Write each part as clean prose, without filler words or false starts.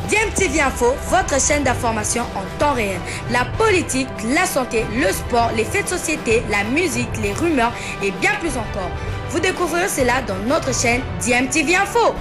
DMTV Info, votre chaîne d'information en temps réel. La politique, la santé, le sport, les faits de société, la musique, les rumeurs et bien plus encore. Vous découvrirez cela dans notre chaîne DMTV Info.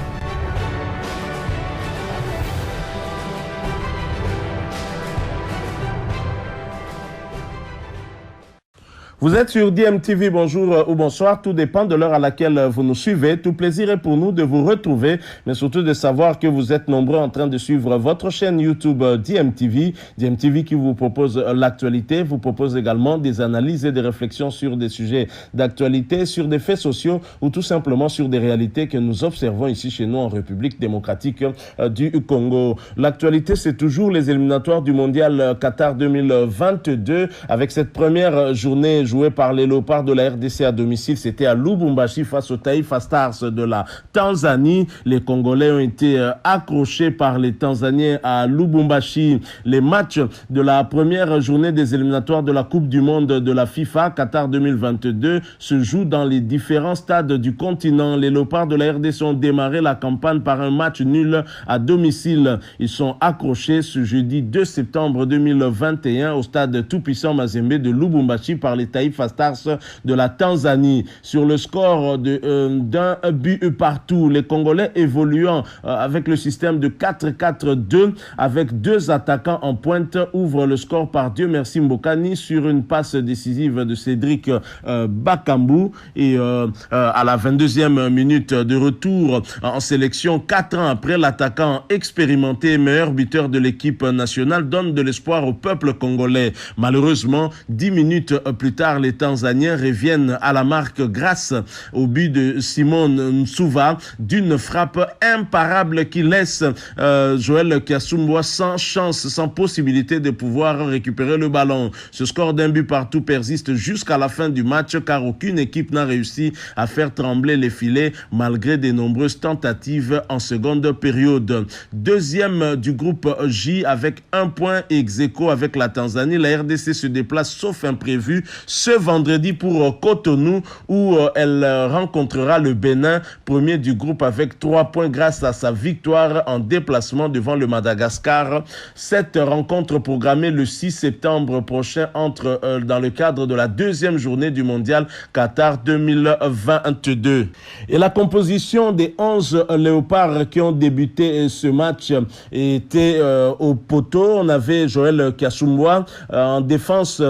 Vous êtes sur DMTV, bonjour ou bonsoir, tout dépend de l'heure à laquelle vous nous suivez. Tout plaisir est pour nous de vous retrouver, mais surtout de savoir que vous êtes nombreux en train de suivre votre chaîne YouTube DMTV. DMTV qui vous propose l'actualité, vous propose également des analyses et des réflexions sur des sujets d'actualité, sur des faits sociaux ou tout simplement sur des réalités que nous observons ici chez nous en République démocratique du Congo. L'actualité, c'est toujours les éliminatoires du Mondial Qatar 2022 avec cette première journée joué par les Léopards de la RDC à domicile. C'était à Lubumbashi face aux Taifa Stars de la Tanzanie. Les Congolais ont été accrochés par les Tanzaniens à Lubumbashi. Les matchs de la première journée des éliminatoires de la Coupe du Monde de la FIFA Qatar 2022 se jouent dans les différents stades du continent. Les Léopards de la RDC ont démarré la campagne par un match nul à domicile. Ils sont accrochés ce jeudi 2 septembre 2021 au stade tout-puissant Mazembe de Lubumbashi par les Taifa Stars de la Tanzanie. Sur le score d'un but partout, les Congolais évoluant avec le système de 4-4-2 avec deux attaquants en pointe ouvrent le score par Dieu merci Mbokani sur une passe décisive de Cédric Bakambu et à la 22e minute de retour en sélection 4 ans après, l'attaquant expérimenté et meilleur buteur de l'équipe nationale donne de l'espoir au peuple congolais. Malheureusement, 10 minutes plus tard, les Tanzaniens reviennent à la marque grâce au but de Simon Msuva d'une frappe imparable qui laisse Joël Kiasumwa sans chance, sans possibilité de pouvoir récupérer le ballon. Ce score d'un but partout persiste jusqu'à la fin du match car aucune équipe n'a réussi à faire trembler les filets malgré de nombreuses tentatives en seconde période. Deuxième du groupe J avec 1 point et ex-aequo avec la Tanzanie. La RDC se déplace sauf imprévu ce vendredi pour Cotonou où elle rencontrera le Bénin, premier du groupe avec 3 points grâce à sa victoire en déplacement devant le Madagascar. Cette rencontre programmée le 6 septembre prochain entre dans le cadre de la deuxième journée du Mondial Qatar 2022. Et la composition des 11 Léopards qui ont débuté ce match était au poteau. On avait Joël Kiasumwa en défense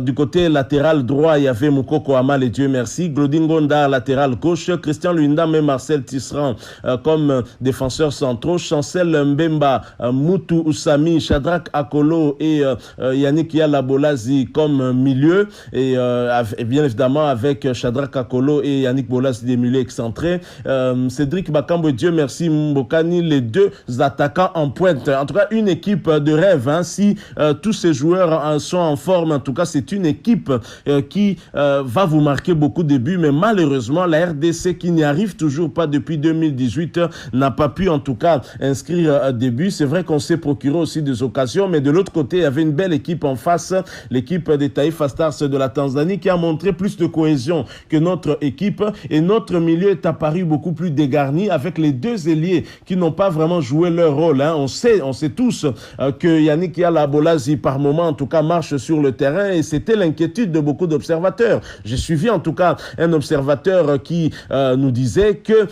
du côté latéral droit, il y avait Moukoko Amal et Dieu merci. Glodingonda, latéral gauche. Christian Luindam et Marcel Tisserand comme défenseurs centraux. Chancel Mbemba, Moutou Oussami, Shadrach Akolo et Yannick Yalabolazi comme milieu. Et bien évidemment avec Shadrach Akolo et Yannick Bolazi des milieux excentrés. Cédric Bakambu et Dieu merci Mbokani, les deux attaquants en pointe. En tout cas, une équipe de rêve. Si tous ces joueurs sont en forme, en tout cas, c'est une équipe qui va vous marquer beaucoup de buts, mais malheureusement la RDC qui n'y arrive toujours pas depuis 2018 n'a pas pu en tout cas inscrire des buts. C'est vrai qu'on s'est procuré aussi des occasions, mais de l'autre côté il y avait une belle équipe en face, l'équipe des Taifa Stars de la Tanzanie qui a montré plus de cohésion que notre équipe et notre milieu est apparu beaucoup plus dégarni avec les deux ailiers qui n'ont pas vraiment joué leur rôle. On sait tous que Yannick Yalabolazi par moment en tout cas marche sur le terrain et c'était l'inquiétude de beaucoup d'observateurs. J'ai suivi en tout cas un observateur qui nous disait que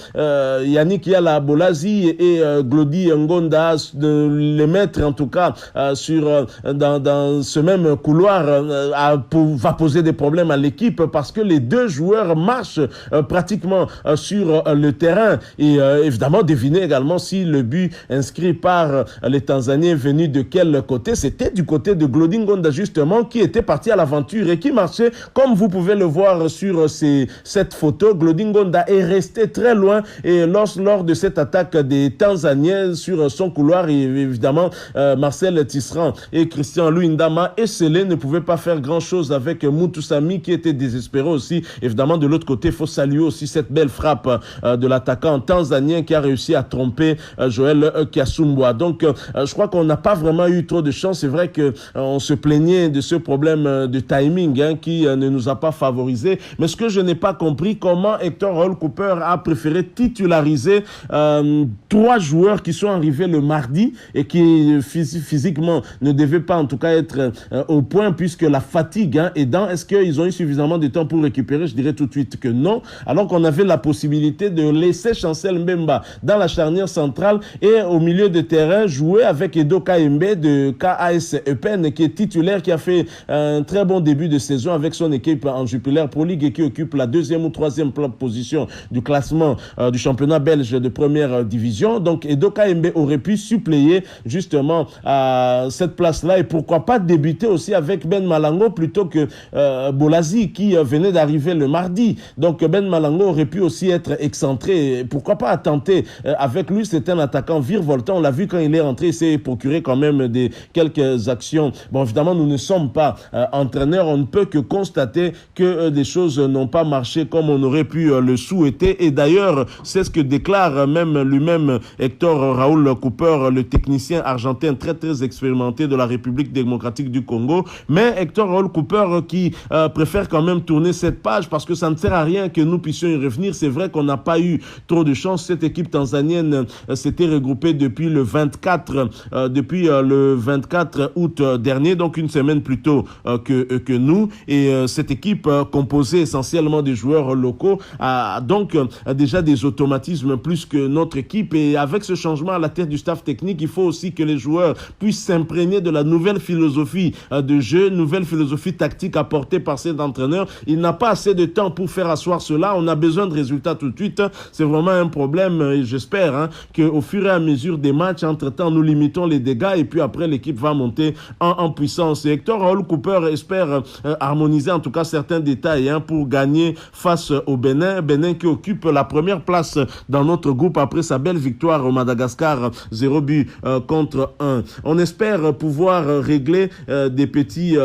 Yannick Yalabolazi et Glody Ngonda de les mettre en tout cas dans ce même couloir va poser des problèmes à l'équipe parce que les deux joueurs marchent pratiquement sur le terrain et évidemment deviner également si le but inscrit par les Tanzaniens venu de quel côté. C'était du côté de Glody Ngonda justement qui était parti à l'aventure et qui marchait comme vous pouvez le voir sur cette photo. Glody Ngonda est resté très loin et lors de cette attaque des Tanzaniens sur son couloir, et évidemment Marcel Tisserand et Christian Luindama esselés ne pouvaient pas faire grand chose avec Moutou Sami qui était désespéré aussi. Évidemment de l'autre côté il faut saluer aussi cette belle frappe de l'attaquant tanzanien qui a réussi à tromper Joël Kiasumwa. Donc je crois qu'on n'a pas vraiment eu trop de chance. C'est vrai qu'on se plaignait de ce problème de timing qui ne nous a pas favorisé. Mais ce que je n'ai pas compris, comment Hector Raoul Cooper a préféré titulariser 3 joueurs qui sont arrivés le mardi et qui physiquement ne devaient pas en tout cas être au point puisque la fatigue aidant. Est-ce qu'ils ont eu suffisamment de temps pour récupérer? Je dirais tout de suite que non. Alors qu'on avait la possibilité de laisser Chancel Mbemba dans la charnière centrale et au milieu de terrain jouer avec Edo Kaembe de KAS Eupen qui est titulaire, qui a fait un très bon début de saison avec son équipe en Jupiler Pro League et qui occupe la 2e ou 3e position du classement du championnat belge de première division. Donc Edo Kaembe aurait pu suppléer justement à cette place-là et pourquoi pas débuter aussi avec Ben Malango plutôt que Bolazi qui venait d'arriver le mardi. Donc Ben Malango aurait pu aussi être excentré. Pourquoi pas tenter avec lui? C'est un attaquant virevoltant. On l'a vu quand il est rentré, il s'est procuré quand même quelques actions. Bon, évidemment, nous ne sommes pas entraîneurs. On ne peut que constater que des choses n'ont pas marché comme on aurait pu le souhaiter. Et d'ailleurs, c'est ce que déclare même lui-même Hector Raoul Cooper, le technicien argentin très très expérimenté de la République démocratique du Congo. Mais Hector Raoul Cooper qui préfère quand même tourner cette page parce que ça ne sert à rien que nous puissions y revenir. C'est vrai qu'on n'a pas eu trop de chance. Cette équipe tanzanienne s'était regroupée depuis le 24 août dernier, donc une semaine plus tôt que nous. Et cette équipe composée essentiellement des joueurs locaux a donc déjà des automatismes plus que notre équipe. Et avec ce changement à la tête du staff technique, il faut aussi que les joueurs puissent s'imprégner de la nouvelle philosophie de jeu, nouvelle philosophie tactique apportée par cet entraîneur. Il n'a pas assez de temps pour faire asseoir cela. On a besoin de résultats tout de suite. C'est vraiment un problème et j'espère qu'au fur et à mesure des matchs, entre-temps, nous limitons les dégâts et puis après, l'équipe va monter en puissance. Et Hector Raoul Cooper espère harmoniser en tout cas certains détails pour gagner face au Bénin. Bénin qui occupe la première place dans notre groupe après sa belle victoire au Madagascar, 0 but contre 1. On espère pouvoir régler des petits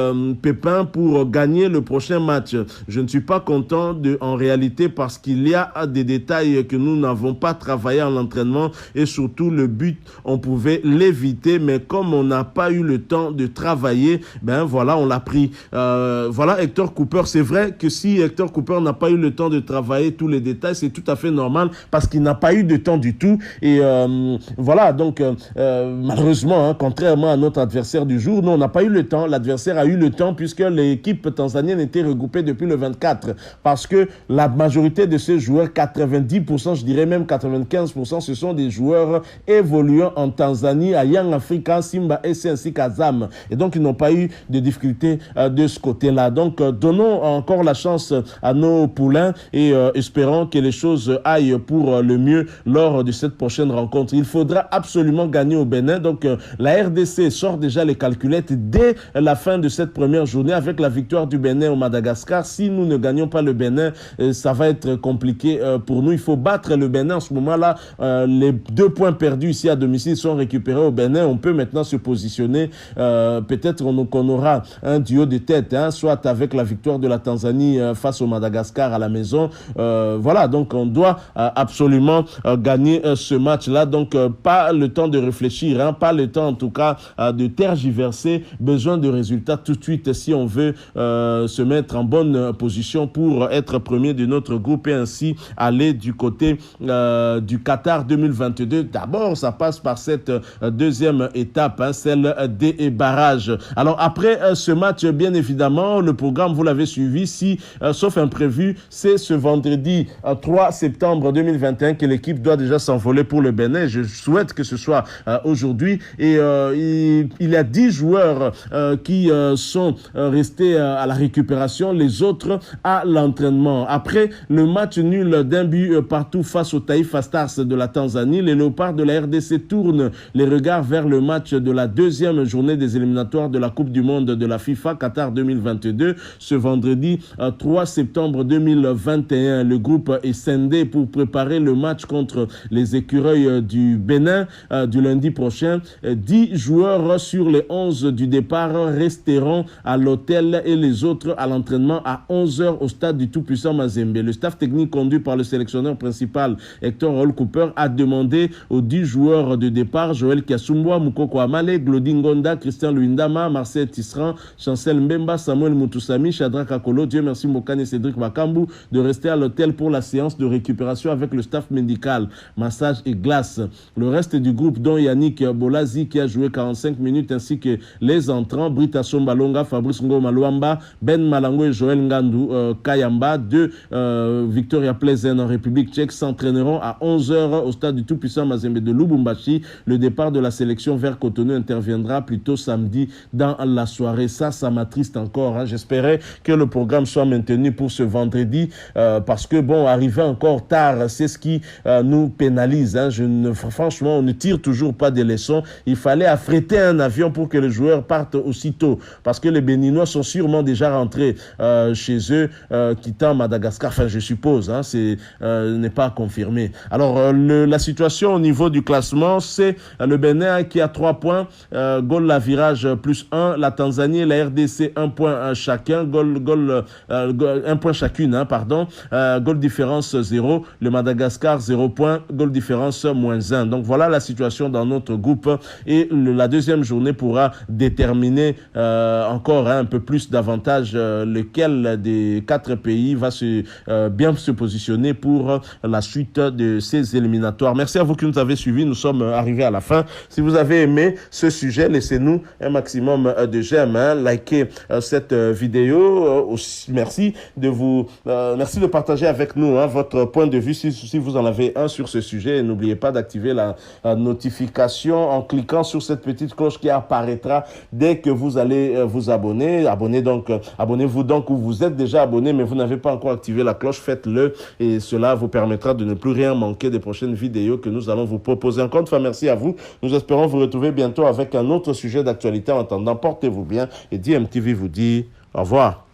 pépins pour gagner le prochain match. Je ne suis pas content en réalité parce qu'il y a des détails que nous n'avons pas travaillé en entraînement et surtout le but, on pouvait l'éviter, mais comme on n'a pas eu le temps de travailler, ben voilà, on l'a pris. Voilà Hector Cooper. C'est vrai que si Hector Cooper n'a pas eu le temps de travailler tous les détails, c'est tout à fait normal parce qu'il n'a pas eu de temps du tout. Et voilà, donc malheureusement, contrairement à notre adversaire du jour, nous on n'a pas eu le temps. L'adversaire a eu le temps puisque l'équipe tanzanienne était regroupée depuis le 24 parce que la majorité de ces joueurs, 90%, je dirais même 95%, ce sont des joueurs évoluant en Tanzanie, à Young Africa, Simba SC ainsi qu'à ZAM. Et donc, ils n'ont pas eu de difficultés de ce côté-là. Donc, donnons encore la chance à nos poulains et espérons que les choses aillent pour le mieux lors de cette prochaine rencontre. Il faudra absolument gagner au Bénin. Donc, la RDC sort déjà les calculettes dès la fin de cette première journée avec la victoire du Bénin au Madagascar. Si nous ne gagnons pas le Bénin, ça va être compliqué pour nous. Il faut battre le Bénin. En ce moment-là, les 2 points perdus ici à domicile sont récupérés au Bénin. On peut maintenant se positionner. Peut-être qu'on aura un duo de tête, soit avec la victoire de la Tanzanie face au Madagascar à la maison. Voilà, donc on doit absolument gagner ce match-là. Donc, pas le temps de réfléchir, pas le temps en tout cas de tergiverser. Besoin de résultats tout de suite si on veut se mettre en bonne position pour être premier de notre groupe et ainsi aller du côté du Qatar 2022. D'abord, ça passe par cette deuxième étape, celle des barrages. Alors après ce match, bien évidemment, le programme, vous l'avez suivi, sauf imprévu, c'est ce vendredi 3 septembre 2021 que l'équipe doit déjà s'envoler pour le Bénin. Je souhaite que ce soit aujourd'hui. Et il y a 10 joueurs qui sont restés à la récupération, les autres à l'entraînement. Après le match nul d'un but partout face au Taifa Stars de la Tanzanie, les Léopards de la RDC tournent les regards vers le match de la deuxième journée des éliminatoires de la Coupe du Monde de la FIFA Qatar 2022. Ce vendredi 3 septembre 2021, le groupe est scindé pour préparer le match contre les écureuils du Bénin du lundi prochain. 10 joueurs sur les 11 du départ resteront à l'hôtel et les autres à l'entraînement à 11h au stade du tout-puissant Mazembe. Le staff technique conduit par le sélectionneur principal Hector Raoul Cooper a demandé aux 10 joueurs de départ, Joël Kiasumwa, Moukoko Amale, Glody Ngonda, Christian Luindama, Marcel Tisserand, Chancel Mbemba, Samuel Samuel Moutoussami, Shadrach Akolo, Dieu merci Mokane Cédric Makambu de rester à l'hôtel pour la séance de récupération avec le staff médical, massage et glace. Le reste du groupe, dont Yannick Bolazi qui a joué 45 minutes, ainsi que les entrants, Brita Sombalonga, Fabrice Ngoma Luamba, Ben Malango et Joël Ngandou Kayamba de Victoria Pleasant en République tchèque s'entraîneront à 11h au stade du tout-puissant Mazembe de Lubumbashi. Le départ de la sélection vers Cotonou interviendra plutôt samedi dans la soirée. Ça m'attriste encore. Hein. J'espérais que le programme soit maintenu pour ce vendredi parce que, bon, arriver encore tard, c'est ce qui nous pénalise. Hein. Franchement, on ne tire toujours pas des leçons. Il fallait affréter un avion pour que les joueurs partent aussitôt parce que les Béninois sont sûrement déjà rentrés chez eux, quittant Madagascar. Enfin, je suppose, hein, n'est pas confirmé. Alors, la situation au niveau du classement, c'est le Bénin qui a 3 points, goal la virage plus 1, la Tanzanie et la RDC 1 point chacun, goal 1 point chacune, hein, pardon, goal différence 0, le Madagascar 0 point, goal différence moins 1. Donc voilà la situation dans notre groupe et la deuxième journée pourra déterminer encore un peu plus davantage lequel des 4 pays va bien se positionner pour la suite de ces éliminatoires. Merci à vous qui nous avez suivis. Nous sommes arrivés à la fin. Si vous avez aimé ce sujet, laissez-nous un maximum de j'aime, hein, likez cette vidéo. Aussi, merci de partager avec nous votre point de vue si vous en avez un sur ce sujet. Et n'oubliez pas d'activer la notification en cliquant sur cette petite cloche qui apparaîtra dès que vous allez vous abonner. Abonnez-vous donc où vous êtes déjà abonné mais vous n'avez pas encore activé la cloche, faites-le et cela vous permettra de ne plus rien manquer des prochaines vidéos que nous allons vous proposer. Encore une fois, merci à vous. Nous espérons vous retrouver bientôt avec un autre sujet d'actualité. En attendant, portez-vous bien et DMTV vous dit au revoir.